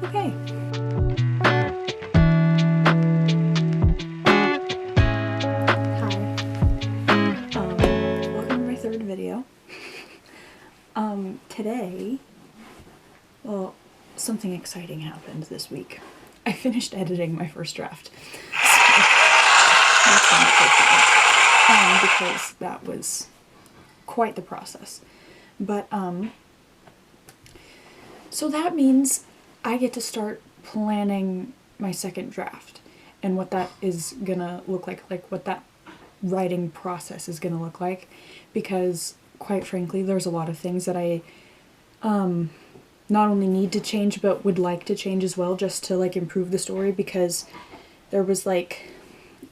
Okay. Hi. Welcome to my third video. Today, well, something exciting happened this week. I finished editing my first draft. So, that's wonderful for me. Because that was quite the process. But, so that means I get to start planning my second draft and what that is gonna look like what that writing process is gonna look like, because quite frankly there's a lot of things that I not only need to change but would like to change as well, just to like improve the story, because there was like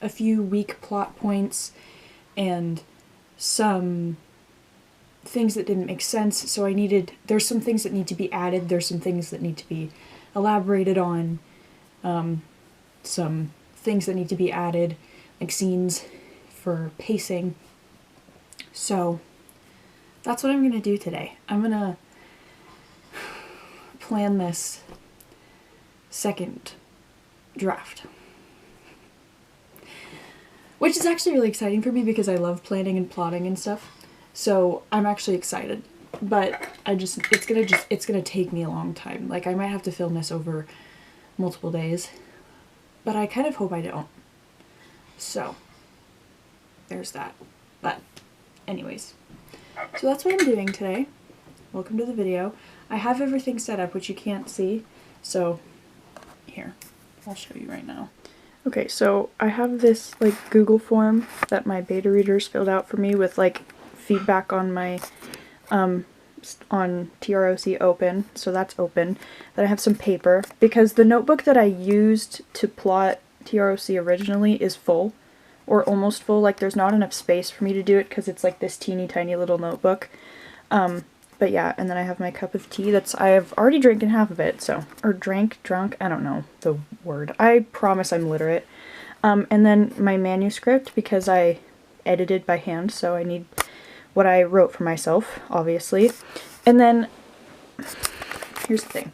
a few weak plot points and some things that didn't make sense, so there's some things that need to be added, there's some things that need to be elaborated on, some things that need to be added, like scenes for pacing. So that's what I'm gonna do today. I'm gonna plan this second draft, which is actually really exciting for me because I love planning and plotting and stuff. So I'm actually excited, but it's gonna take me a long time. Like, I might have to film this over multiple days, but I kind of hope I don't. So there's that. But anyways, so that's what I'm doing today. Welcome to the video. I have everything set up, which you can't see, so here, I'll show you right now. Okay, so I have this like Google form that my beta readers filled out for me with like feedback on my on TROC open, so that's open. Then I have some paper, because the notebook that I used to plot TROC originally is full, or almost full. Like, there's not enough space for me to do it because it's like this teeny tiny little notebook. But yeah, and then I have my cup of tea I have already drinking half of it, so, or drunk, I don't know the word. I promise I'm literate. And then my manuscript, because I edited by hand, so I need what I wrote for myself, obviously. And then, here's the thing.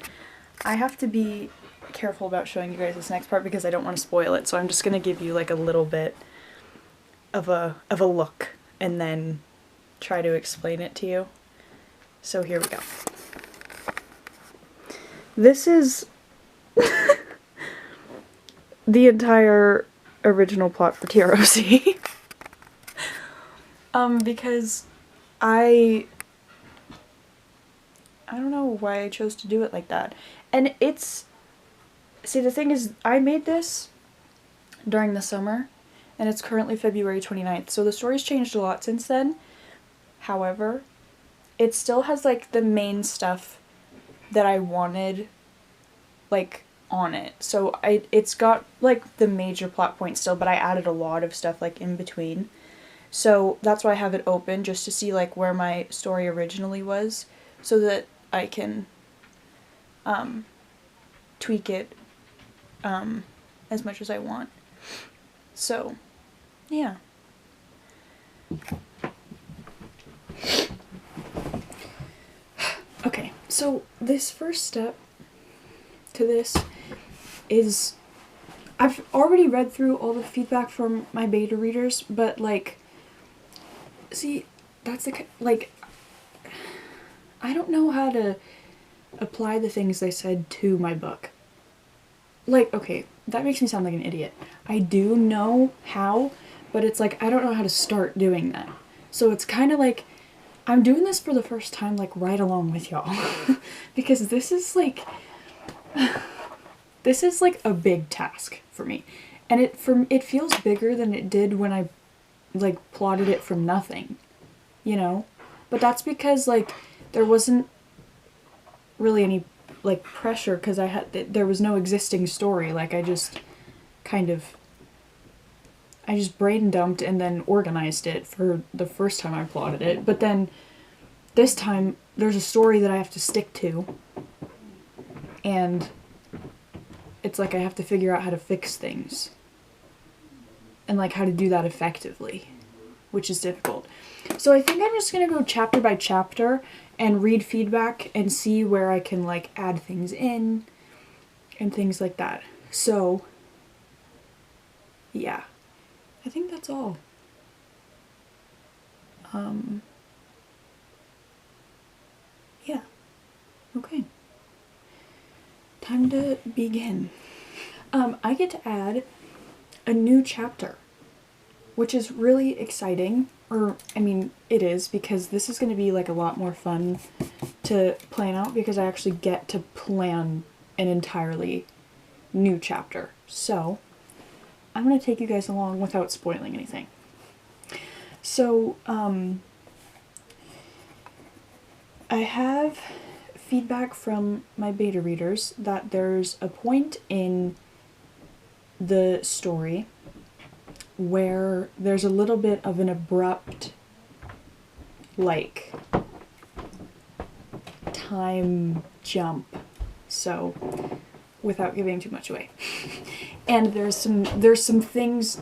I have to be careful about showing you guys this next part because I don't want to spoil it, so I'm just going to give you like a little bit of a look and then try to explain it to you. So here we go. This is the entire original plot for TROC. Because I don't know why I chose to do it like that. And see, the thing is, I made this during the summer, and it's currently February 29th, so the story's changed a lot since then. However, it still has like the main stuff that I wanted like on it. So it's got like the major plot points still, but I added a lot of stuff like in between. So that's why I have it open, just to see like where my story originally was, so that I can tweak it as much as I want. So yeah. Okay, so this first step to this is, I've already read through all the feedback from my beta readers, but like, see, that's the, like, I don't know how to apply the things they said to my book. Like, okay, that makes me sound like an idiot. I do know how, but it's like, I don't know how to start doing that. So it's kind of like, I'm doing this for the first time, like, right along with y'all. Because this is like a big task for me. And it feels bigger than it did when I, like, plotted it from nothing. You know? But that's because, like, there wasn't really any, like, pressure, because there was no existing story. Like, I just brain dumped and then organized it for the first time I plotted it. But then this time there's a story that I have to stick to, and it's like I have to figure out how to fix things and like how to do that effectively, which is difficult. So I think I'm just gonna go chapter by chapter and read feedback and see where I can like add things in and things like that. So, yeah, I think that's all. Yeah, okay. Time to begin. I get to add a new chapter, which is really exciting. Or, I mean, it is, because this is going to be like a lot more fun to plan out, because I actually get to plan an entirely new chapter. So, I'm going to take you guys along without spoiling anything. So, I have feedback from my beta readers that there's a point in the story where there's a little bit of an abrupt, like, time jump. So, without giving too much away. And there's some things,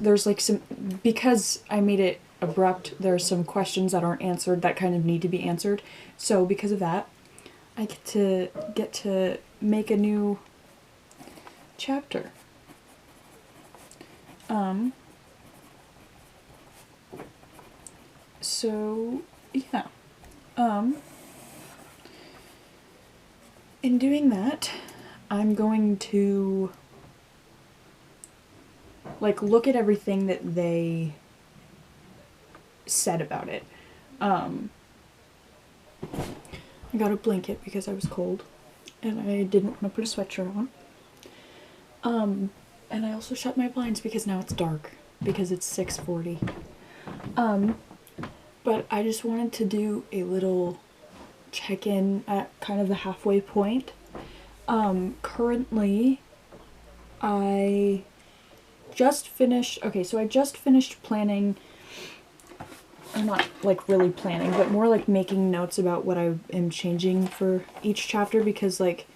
because I made it abrupt, there's some questions that aren't answered that kind of need to be answered. So because of that, I get to make a new chapter. So yeah. In doing that, I'm going to like look at everything that they said about it. I got a blanket because I was cold and I didn't want to put a sweatshirt on. And I also shut my blinds because now it's dark because it's 6:40. But I just wanted to do a little check-in at kind of the halfway point. Currently, I just finished planning, or not like really planning, but more like making notes about what I am changing for each chapter, because like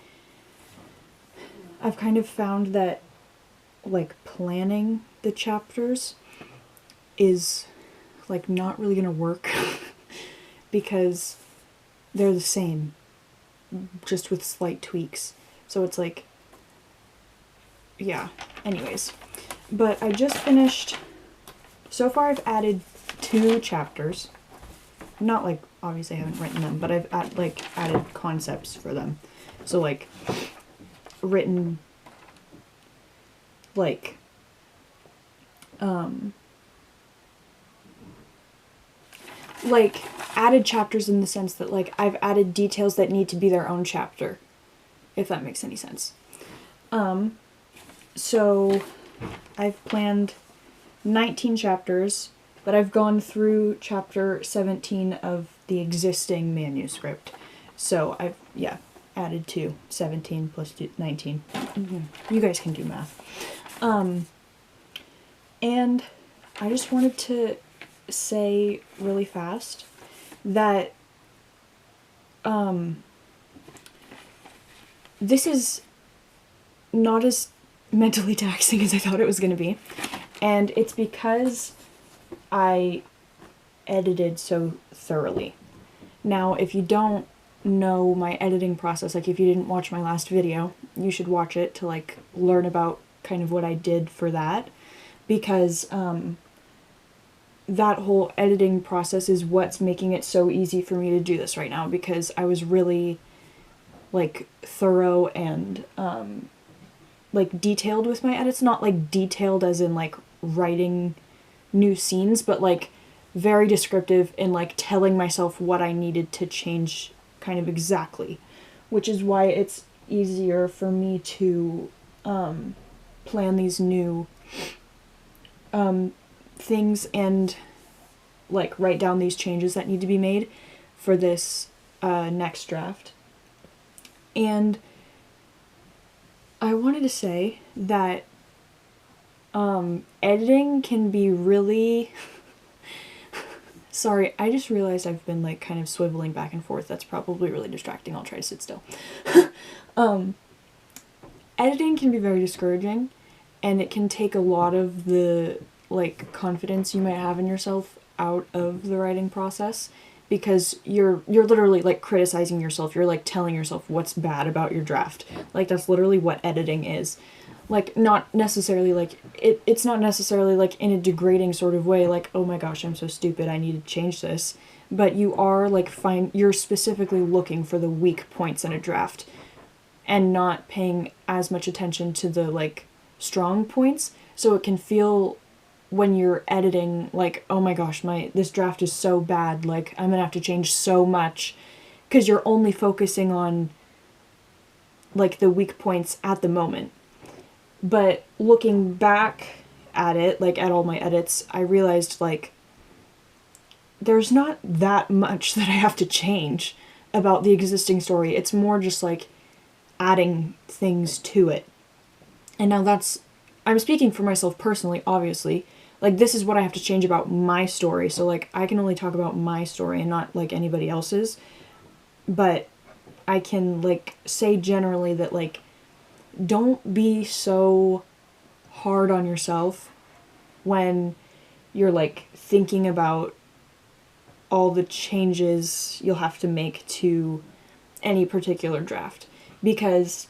I've kind of found that like planning the chapters is like not really gonna work because they're the same, just with slight tweaks. So it's like, yeah, anyways. But I just finished, so far I've added 2 chapters. Not like, obviously I haven't written them, but I've added concepts for them. So like, written, like, added chapters in the sense that like I've added details that need to be their own chapter, if that makes any sense. So I've planned 19 chapters, but I've gone through chapter 17 of the existing manuscript. So I've, added 2, 17 plus 19. You guys can do math. And I just wanted to say really fast that this is not as mentally taxing as I thought it was going to be, and it's because I edited so thoroughly. Now, if you don't know my editing process, like if you didn't watch my last video, you should watch it to like learn about kind of what I did for that, because that whole editing process is what's making it so easy for me to do this right now, because I was really like thorough and like detailed with my edits. Not like detailed as in like writing new scenes, but like very descriptive and like telling myself what I needed to change kind of exactly, which is why it's easier for me to plan these new things and like write down these changes that need to be made for this next draft. And I wanted to say that editing can be really sorry, I just realized I've been like kind of swiveling back and forth. That's probably really distracting. I'll try to sit still. Editing can be very discouraging, and it can take a lot of the like confidence you might have in yourself out of the writing process, because you're literally like criticizing yourself. You're like telling yourself what's bad about your draft. Like that's literally what editing is. Like not necessarily like it's not necessarily like in a degrading sort of way, like, oh my gosh, I'm so stupid, I need to change this. But you are like you're specifically looking for the weak points in a draft and not paying as much attention to the like strong points. So it can feel when you're editing like, oh my gosh, this draft is so bad, like I'm gonna have to change so much, because you're only focusing on like the weak points at the moment. But looking back at it, like at all my edits, I realized like there's not that much that I have to change about the existing story. It's more just like adding things to it. And now I'm speaking for myself personally, obviously. Like, this is what I have to change about my story. So, like, I can only talk about my story and not, like, anybody else's. But I can, like, say generally that, like, don't be so hard on yourself when you're, like, thinking about all the changes you'll have to make to any particular draft. Because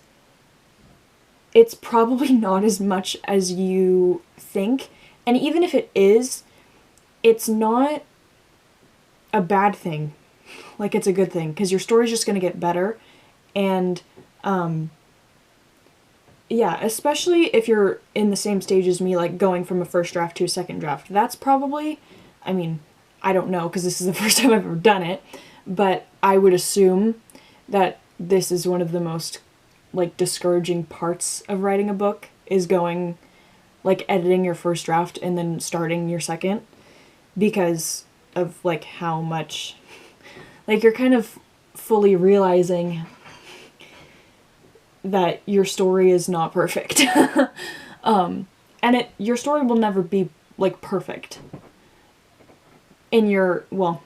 it's probably not as much as you think. And even if it is, it's not a bad thing. Like, it's a good thing, because your story's just going to get better. And, yeah, especially if you're in the same stage as me, like, going from a first draft to a second draft. That's probably, I mean, I don't know, because this is the first time I've ever done it, but I would assume that this is one of the most, like, discouraging parts of writing a book, is going, like, editing your first draft and then starting your second, because of, like, how much, like, you're kind of fully realizing that your story is not perfect. And your story will never be, like, perfect. Well,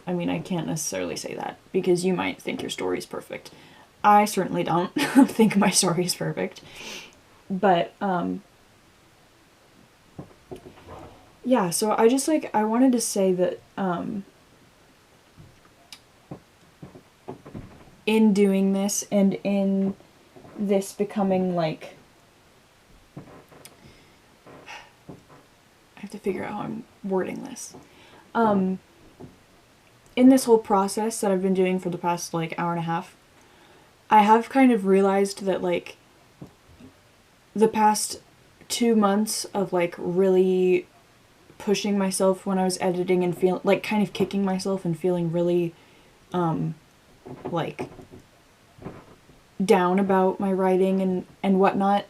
I mean, I can't necessarily say that, because you might think your story is perfect. I certainly don't think my story is perfect. But, yeah, so I wanted to say that, in doing this, and in this becoming, like, I have to figure out how I'm wording this. In this whole process that I've been doing for the past, like, hour and a half, I have kind of realized that, like, the past 2 months of, like, really pushing myself when I was editing and feeling, like, kind of kicking myself and feeling really, like, down about my writing and whatnot,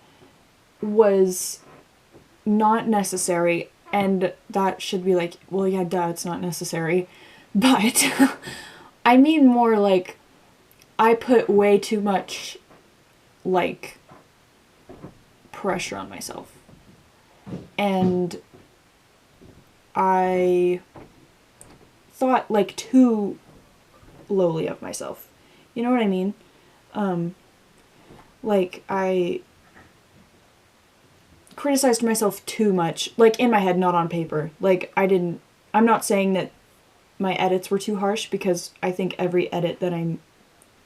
was not necessary. And that should be like, well, yeah, duh, it's not necessary. But I mean more like, I put way too much, like, pressure on myself. And I thought, like, too lowly of myself. You know what I mean? Like, I criticized myself too much, like, in my head, not on paper. Like, I'm not saying that my edits were too harsh, because I think every edit that I,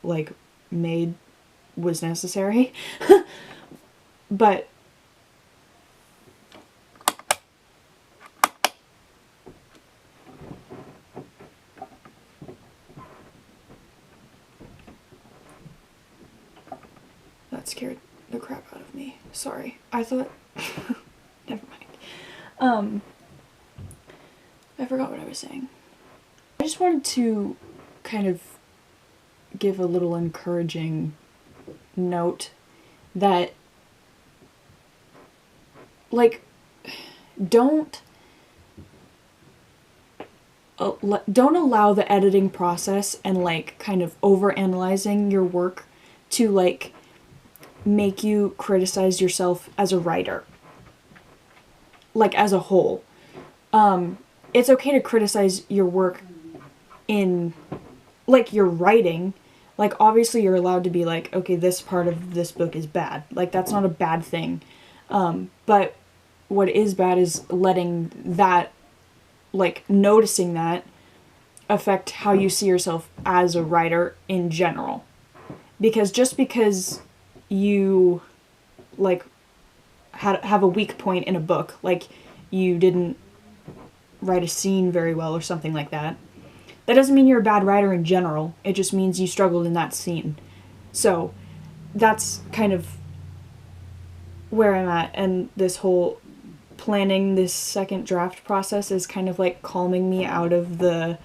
like, made was necessary. But that scared the crap out of me. Sorry. I thought... Never mind. I forgot what I was saying. I just wanted to kind of give a little encouraging note that, like, don't allow the editing process and, like, kind of overanalyzing your work to, like, make you criticize yourself as a writer. Like, as a whole. It's okay to criticize your work in, like, your writing. Like, obviously you're allowed to be like, okay, this part of this book is bad. Like, that's not a bad thing. But what is bad is letting that, like, noticing that affect how you see yourself as a writer in general. Because just because you, like, have a weak point in a book, like you didn't write a scene very well or something like that, that doesn't mean you're a bad writer in general. It just means you struggled in that scene. So that's kind of where I'm at, and this whole planning this second draft process is kind of like calming me out of the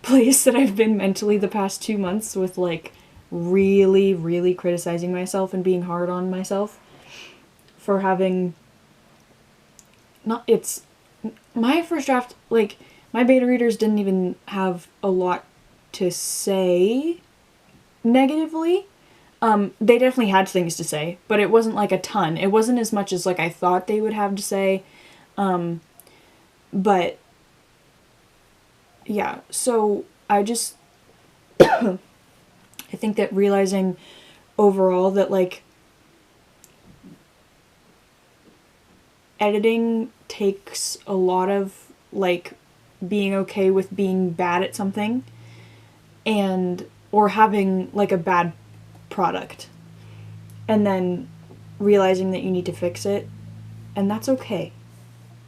place that I've been mentally the past 2 months with, like, really, really criticizing myself and being hard on myself for having not, it's, my first draft, like, my beta readers didn't even have a lot to say negatively. They definitely had things to say, but it wasn't like a ton. It wasn't as much as, like, I thought they would have to say. But yeah, so I just, I think that realizing overall that, like, editing takes a lot of, like, being okay with being bad at something and, or having, like, a bad product, and then realizing that you need to fix it, and that's okay.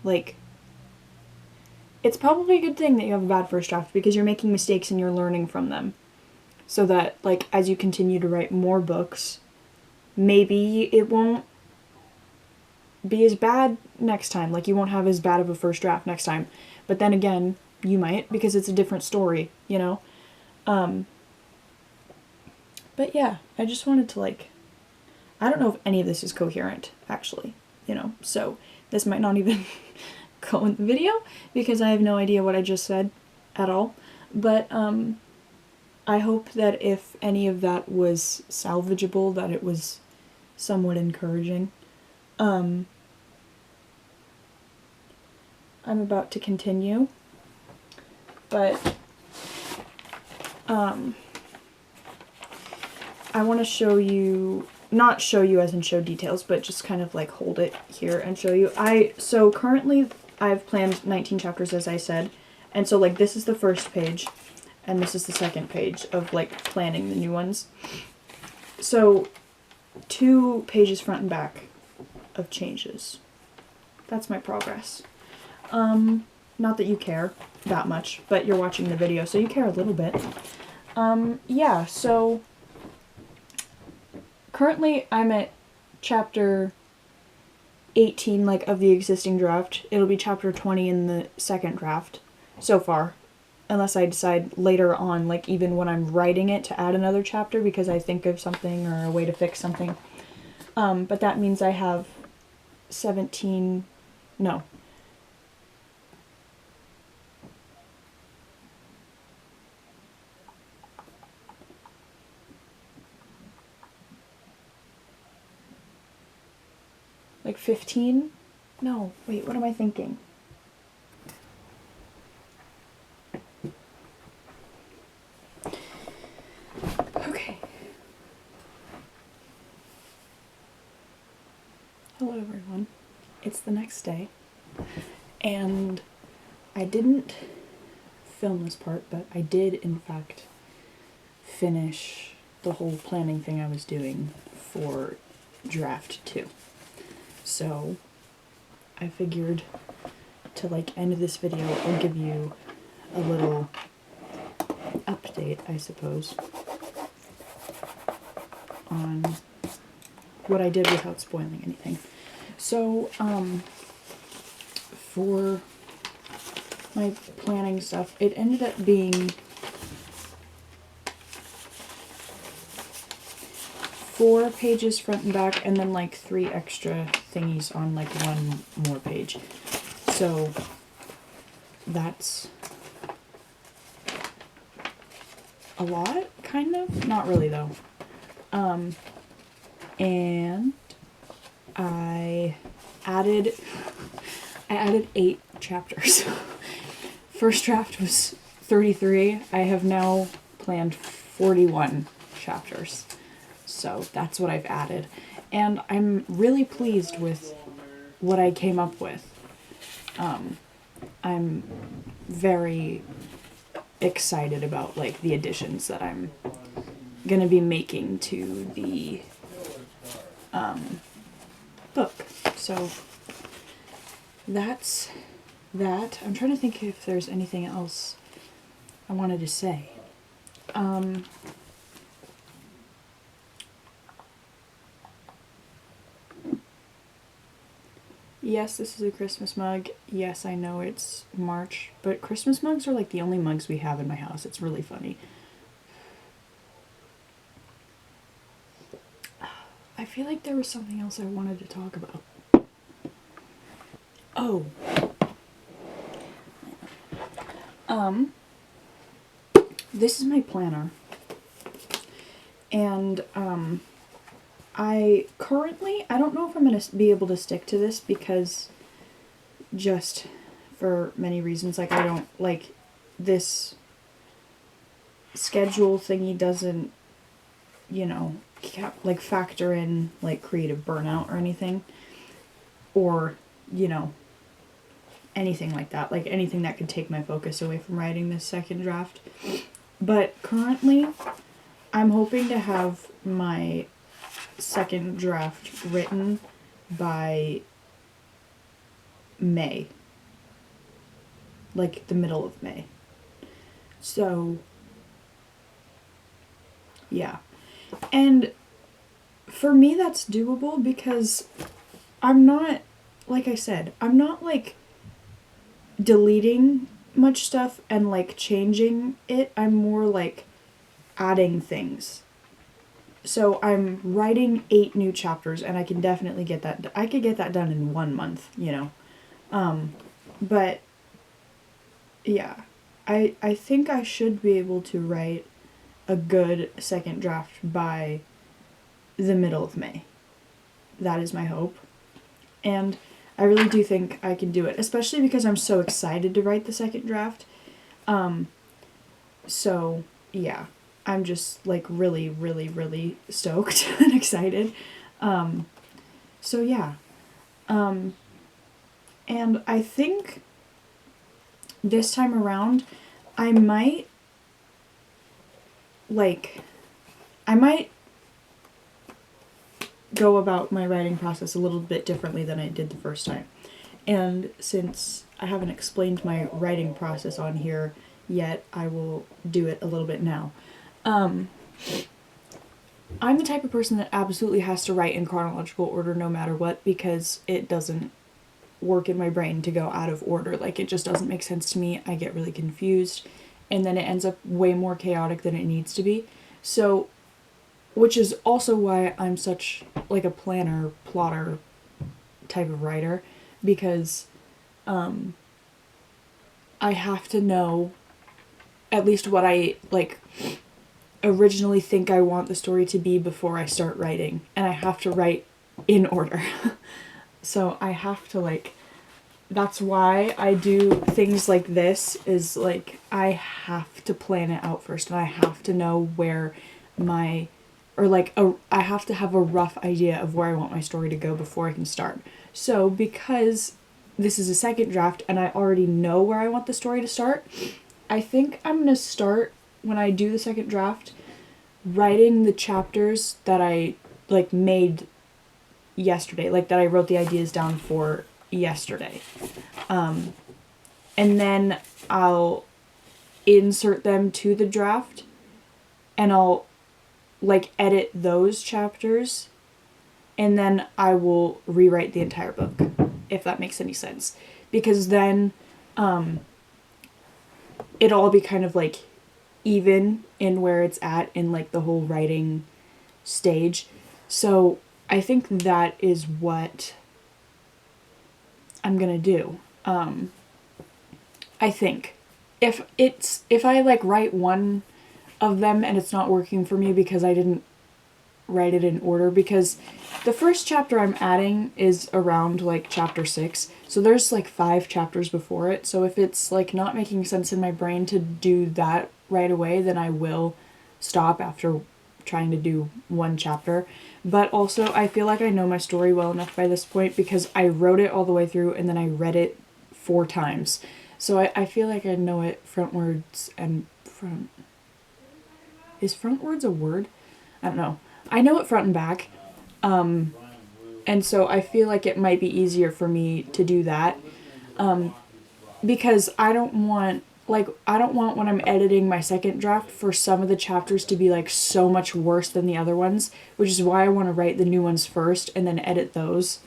Like, it's probably a good thing that you have a bad first draft, because you're making mistakes and you're learning from them, so that, like, as you continue to write more books, maybe it won't be as bad next time. Like, you won't have as bad of a first draft next time, but then again, you might, because it's a different story, you know? But yeah, I just wanted to, like, I don't know if any of this is coherent, actually, you know, so this might not even go in the video, because I have no idea what I just said at all, but, I hope that if any of that was salvageable, that it was somewhat encouraging. I'm about to continue, but, I want to show you, not show you as in show details, but just kind of, like, hold it here and show you. So currently I've planned 19 chapters, as I said, and so, like, this is the first page, and this is the second page of, like, planning the new ones. So 2 pages front and back of changes. That's my progress. Not that you care that much, but you're watching the video, so you care a little bit. Yeah, so currently I'm at chapter 18, like, of the existing draft. It'll be chapter 20 in the second draft so far, unless I decide later on, like, even when I'm writing it, to add another chapter because I think of something or a way to fix something. But that means I have 17, no. Like 15? No, wait, what am I thinking? Okay. Hello everyone. It's the next day, and I didn't film this part, but I did in fact finish the whole planning thing I was doing for draft 2. So I figured to, like, end this video, I'll give you a little update, I suppose, on what I did without spoiling anything. So, for my planning stuff, it ended up being 4 pages front and back, and then, like, 3 extra thingies on, like, 1 more page. So that's a lot, kind of? Not really, though. And I added 8 chapters. First draft was 33. I have now planned 41 chapters. So that's what I've added. And I'm really pleased with what I came up with. I'm very excited about like the additions that I'm gonna be making to the book. So that's that. I'm trying to think if there's anything else I wanted to say. Yes, this is a Christmas mug. Yes, I know it's March, but Christmas mugs are like the only mugs we have in my house. It's really funny. I feel like there was something else I wanted to talk about. Oh. This is my planner. And, I don't know if I'm going to be able to stick to this because just for many reasons, like I don't, like this schedule thingy doesn't, you know, like factor in like creative burnout or anything, or, you know, anything like that, like anything that could take my focus away from writing this second draft. But currently, I'm hoping to have my second draft written by May. Like the middle of May. So, yeah. And for me that's doable because I'm not, like I said, I'm not like deleting much stuff and like changing it. I'm more like adding things. So I'm writing 8 new chapters and I can definitely get that. I could get that done in 1 month, you know. But yeah, I think I should be able to write a good second draft by the middle of May. That is my hope. And I really do think I can do it, especially because I'm so excited to write the second draft. So yeah, I'm just like really, really, really stoked and excited. So yeah. And I think this time around, I might go about my writing process a little bit differently than I did the first time. And since I haven't explained my writing process on here yet, I will do it a little bit now. I'm the type of person that absolutely has to write in chronological order no matter what, because it doesn't work in my brain to go out of order. Like, it just doesn't make sense to me. I get really confused, and then it ends up way more chaotic than it needs to be. So, which is also why I'm such like a planner, plotter type of writer, because I have to know at least what I like originally think I want the story to be before I start writing, and I have to write in order. So I have to like, that's why I do things like this, is like I have to plan it out first, and I have to know where my, or like I have to have a rough idea of where I want my story to go before I can start. So because this is a second draft and I already know where I want the story to start, I think I'm going to start, when I do the second draft, writing the chapters that I like made yesterday, like that I wrote the ideas down for yesterday. And then I'll insert them to the draft, and I'll like edit those chapters, and then I will rewrite the entire book, if that makes any sense. Because then it'll all be kind of like even in where it's at in like the whole writing stage. So I think that is what I'm gonna do. I think if I like write one of them and it's not working for me because I didn't write it in order, because the first chapter I'm adding is around like chapter 6, so there's like 5 chapters before it. So if it's like not making sense in my brain to do that right away, then I will stop after trying to do one chapter. But also I feel like I know my story well enough by this point, because I wrote it all the way through and then I read it 4 times. So I feel like I know it frontwards and front. Is frontwards a word? I don't know. I know it front and back. And so I feel like it might be easier for me to do that. Because I don't want when I'm editing my second draft for some of the chapters to be like so much worse than the other ones, which is why I want to write the new ones first and then edit those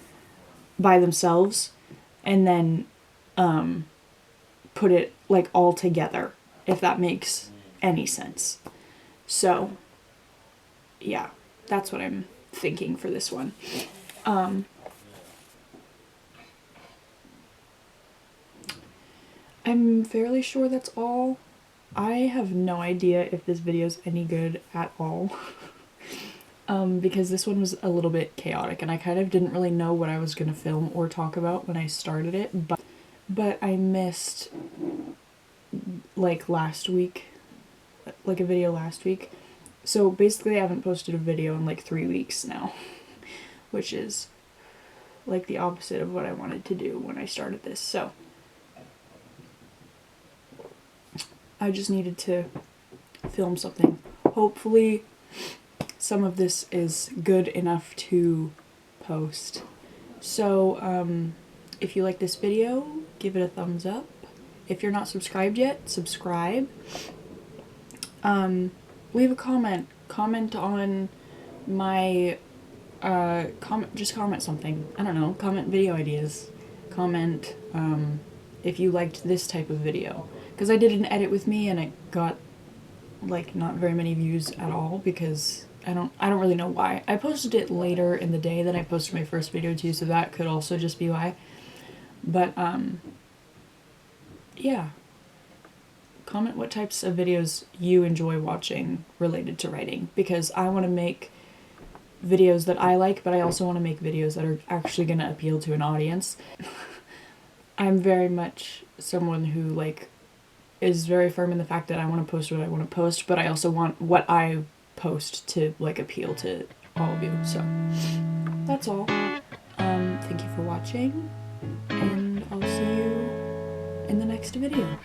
by themselves and then put it like all together, if that makes any sense. So, yeah, that's what I'm thinking for this one. I'm fairly sure that's all. I have no idea if this video is any good at all. Because this one was a little bit chaotic and I kind of didn't really know what I was going to film or talk about when I started it, but I missed like last week, like a video last week. So basically I haven't posted a video in like 3 weeks now, which is like the opposite of what I wanted to do when I started this. So I just needed to film something. Hopefully some of this is good enough to post. So if you like this video, give it a thumbs up. If you're not subscribed yet, subscribe. Leave a comment. Comment on my just comment something. I don't know. Comment video ideas. Comment if you liked this type of video. Because I did an edit with me and it got like not very many views at all because I don't really know why. I posted it later in the day than I posted my first video too, so that could also just be why. But yeah. Comment what types of videos you enjoy watching related to writing, because I want to make videos that I like, but I also want to make videos that are actually going to appeal to an audience. I'm very much someone who like is very firm in the fact that I want to post what I want to post, but I also want what I post to like appeal to all of you. So that's all. Thank you for watching, and I'll see you in the next video.